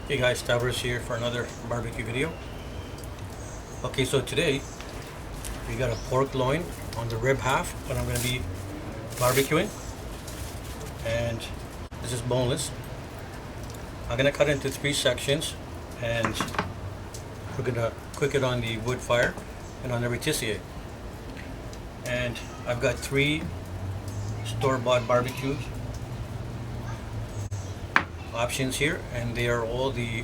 Hey guys, Stavros here for another barbecue video. Okay, so today we got a pork loin on the rib half, but I'm going to be barbecuing, and this is boneless. I'm going to cut it into 3 sections, and we're going to cook it on the wood fire and on the rotisserie. And I've got 3 store-bought barbecues options here, and they are all the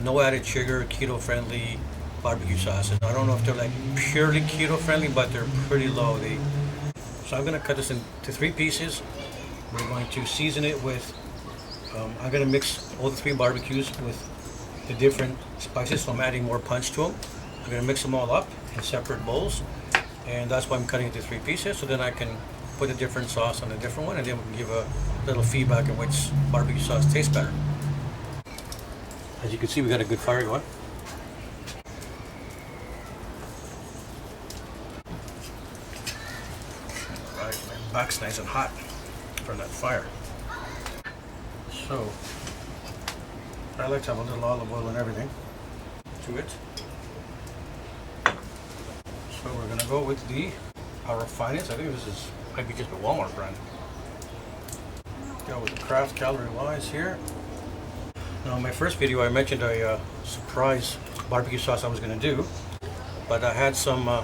no added sugar, keto friendly barbecue sauces. I don't know if they're like purely keto friendly, but they're pretty low. So I'm going to cut this into 3 pieces. We're going to season it with I'm going to mix all the 3 barbecues with the different spices, so I'm adding more punch to them. I'm going to mix them all up in separate bowls, and that's why I'm cutting it into 3 pieces, so then I can put a different sauce on a different one, and then we can give a little feedback on which barbecue sauce tastes better. As you can see, we got a good fire going. Alright, my back's nice and hot from that fire. So, I like to have a little olive oil and everything to it. So we're gonna go with our finest. I think this might be just a Walmart brand. Go with the Kraft calorie wise here. Now in my first video I mentioned a surprise barbecue sauce I was going to do, but I had some of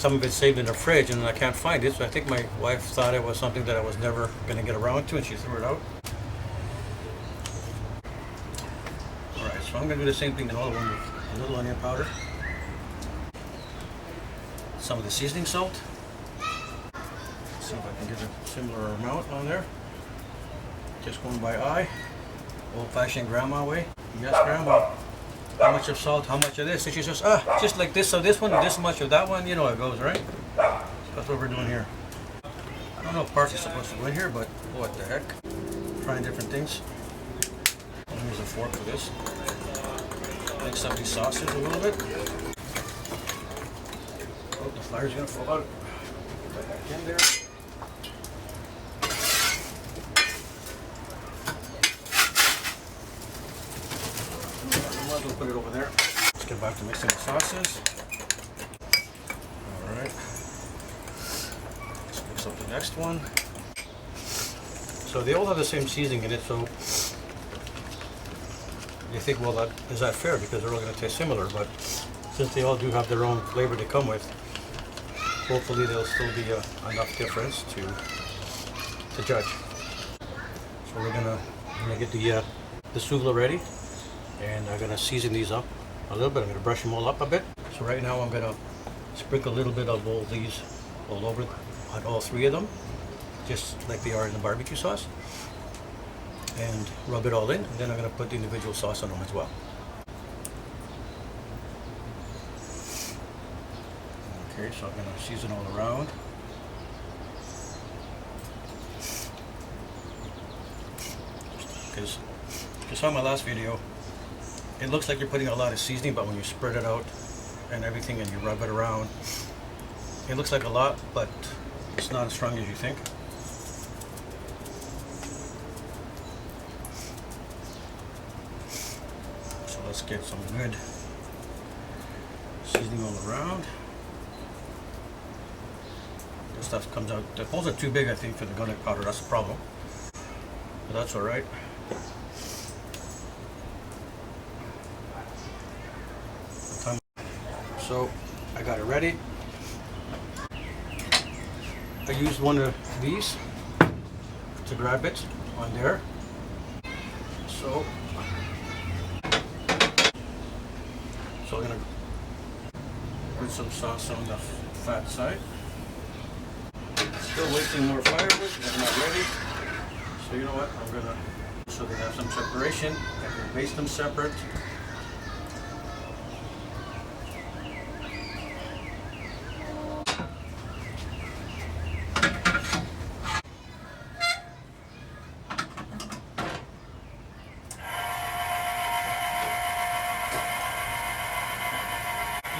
it saved in the fridge and I can't find it, so I think my wife thought it was something that I was never going to get around to and she threw it out. Alright, so I'm going to do the same thing in all of them with a little onion powder, some of the seasoning salt. Let's see if I can get a similar amount on there. Just going by eye, old-fashioned grandma way. Yes, grandma. How much of salt? How much of this? And she says, just like this of this one, and this much of that one. You know how it goes, right? So that's what we're doing here. I don't know if parsley's supposed to go in here, but what the heck? Trying different things. I'm gonna use a fork for this. Mix up these sauces a little bit. Oh, the fire's gonna fall out. Put that back in there. We'll put it over there. Let's get back to mixing the sauces. Alright. Let's mix up the next one. So they all have the same seasoning in it, so you think, well, is that fair? Because they're all going to taste similar, but since they all do have their own flavor they come with, hopefully there'll still be enough difference to judge. So we're gonna get the souvla ready. And I'm going to season these up a little bit. I'm going to brush them all up a bit. So right now I'm going to sprinkle a little bit of all these all over on all 3 of them, just like they are in the barbecue sauce, and rub it all in, and then I'm going to put the individual sauce on them as well. Okay, so I'm going to season all around. Because you saw my last video, it looks like you're putting a lot of seasoning, but when you spread it out and everything and you rub it around, it looks like a lot, but it's not as strong as you think. So let's get some good seasoning all around. This stuff comes out, the holes are too big I think for the garlic powder, that's the problem. But that's alright. So I got it ready. I used one of these to grab it on there. So I'm gonna put some sauce on the fat side. Still wasting more firewood, I'm not ready. So you know what, I'm gonna, so they have some separation, I can baste them separate.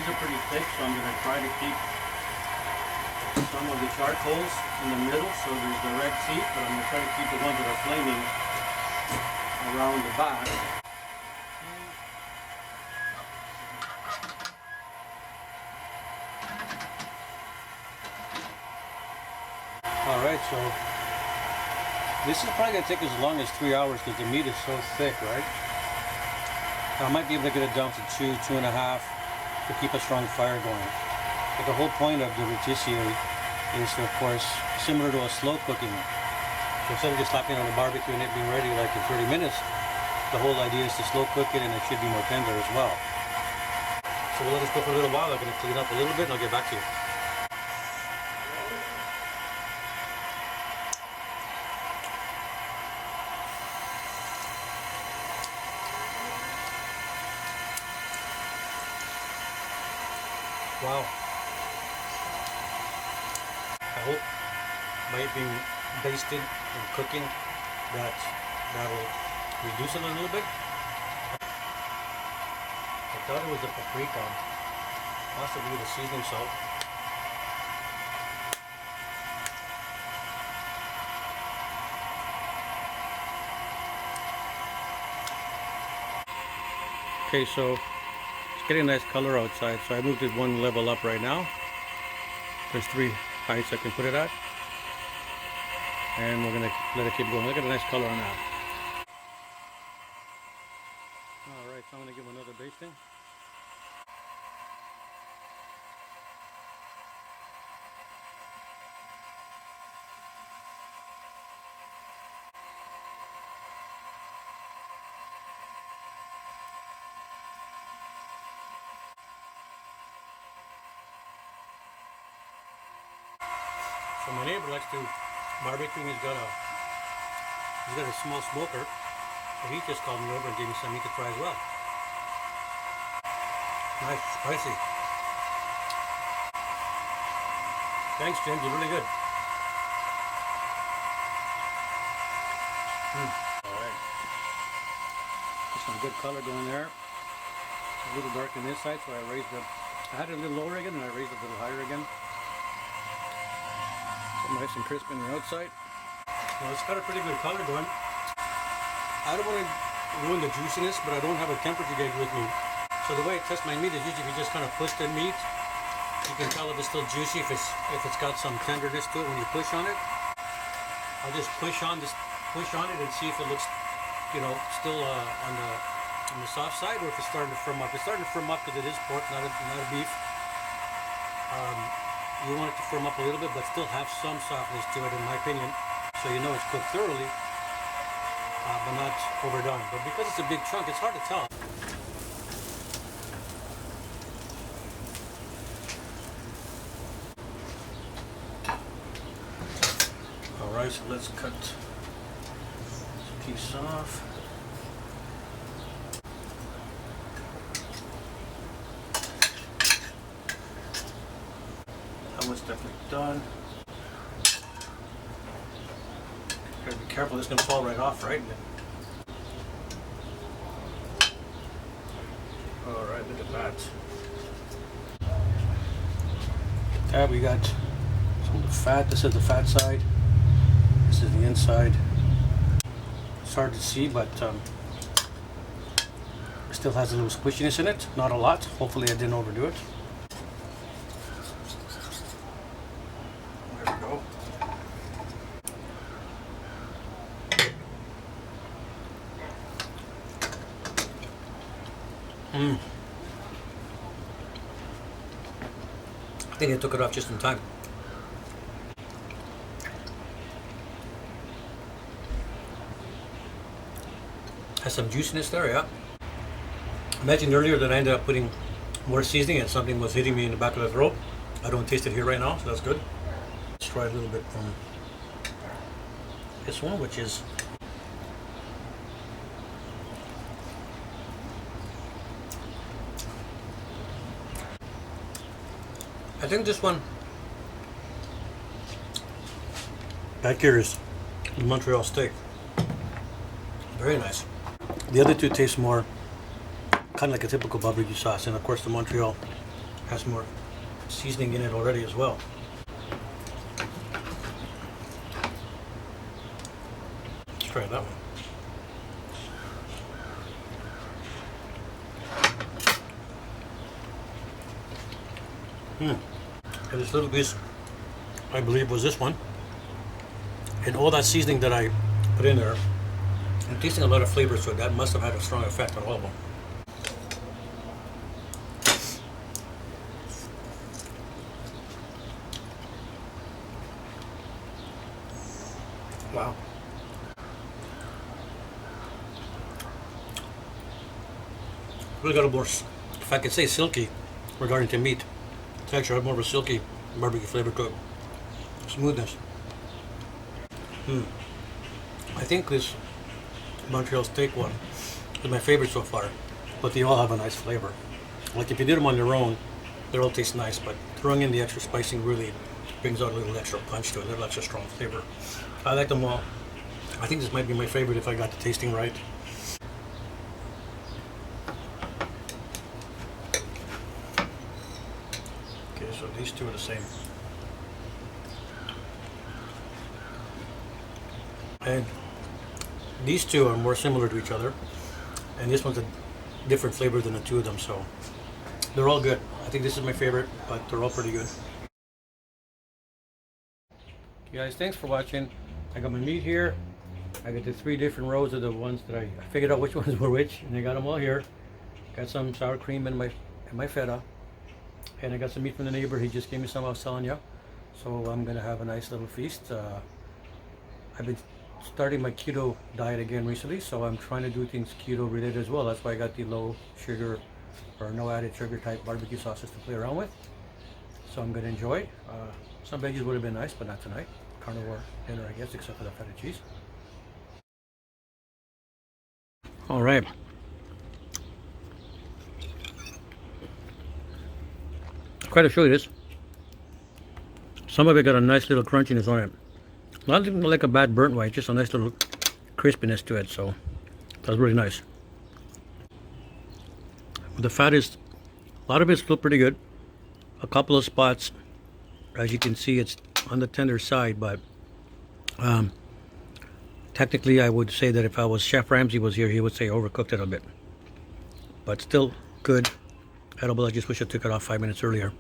These are pretty thick, so I'm going to try to keep some of the charcoals in the middle so there's direct heat, but I'm going to try to keep the ones that are flaming around the back. Alright, so this is probably going to take as long as 3 hours because the meat is so thick, right? I might be able to get it down to 2.5 to keep a strong fire going. But the whole point of the rotisserie is, of course, similar to a slow cooking. So instead of just slapping on the barbecue and it being ready like in 30 minutes, the whole idea is to slow cook it and it should be more tender as well. So we'll let this go for a little while. I'm going to clean up a little bit and I'll get back to you. Wow. I hope by it being basted and cooking that'll reduce it a little bit. I thought it was the paprika, possibly the seasoning salt. Okay, so it's getting a nice color outside, so I moved it one level up right now. There's 3 heights I can put it at. And we're going to let it keep going. Look at the nice color on that. Alright, so I'm going to give them another basting. So my neighbor likes to barbecue. He's got a small smoker. So he just called me over and gave me some meat to try as well. Nice, spicy. Thanks, James. You're really good. All right. Some good color going there. A little dark on this side, so I had it a little lower again, and I raised it a little higher again. Nice and crisp on the outside. Well, it's got a pretty good color going. I don't want to ruin the juiciness, but I don't have a temperature gauge with me. So the way I test my meat is usually if you just kind of push the meat, you can tell if it's still juicy, if it's got some tenderness to it when you push on it. I'll just push on it and see if it looks, still on the soft side, or if it's starting to firm up. It's starting to firm up because it is pork, not a beef. You want it to firm up a little bit, but still have some softness to it, in my opinion, so you know it's cooked thoroughly, but not overdone. But because it's a big chunk, it's hard to tell. All right, so let's cut this piece off. It's definitely done. Gotta be careful, this is gonna fall right off, right? Alright, look at that. We got some of the fat. This is the fat side. This is the inside. It's hard to see, but it still has a little squishiness in it. Not a lot. Hopefully I didn't overdo it. I think I took it off just in time. Has some juiciness there, yeah. I mentioned earlier that I ended up putting more seasoning and something was hitting me in the back of the throat. I don't taste it here right now, so that's good. Let's try a little bit from this one, which is I think this one back here is the Montreal steak. Very nice. The other two taste more kind of like a typical barbecue sauce, and of course the Montreal has more seasoning in it already as well. Let's try that one. And this little piece, I believe, was this one. And all that seasoning that I put in there, I'm tasting a lot of flavor, so that must have had a strong effect on all of them. Wow. Really got a more, if I could say silky, regarding to meat texture, I have more of a silky barbecue flavor to it. Smoothness. I think this Montreal steak one is my favorite so far, but they all have a nice flavor. Like if you did them on their own, they all taste nice, but throwing in the extra spicing really brings out a little extra punch to it, a little extra strong flavor. I like them all. I think this might be my favorite if I got the tasting right. Okay, so these two are the same. And these two are more similar to each other, and this one's a different flavor than the two of them, so they're all good. I think this is my favorite, but they're all pretty good. Okay, guys, thanks for watching. I got my meat here. I got the 3 different rows of the ones that I figured out which ones were which, and I got them all here. Got some sour cream in my feta, and I got some meat from the neighbor. He just gave me some I was telling you, so I'm gonna have a nice little feast. I've been starting my keto diet again recently, so I'm trying to do things keto related as well. That's why I got the low sugar or no added sugar type barbecue sauces to play around with. So I'm gonna enjoy. Some veggies would have been nice, but not tonight. Carnivore dinner, I guess, except for the feta cheese. All right. Try to show you this. Some of it got a nice little crunchiness on it. Not like a bad burnt white, just a nice little crispiness to it, so that's really nice. The fat is, a lot of it's still pretty good. A couple of spots, as you can see, it's on the tender side, but technically I would say that if I was Chef Ramsay was here, he would say overcooked it a bit. But still good, edible. I just wish I took it off 5 minutes earlier.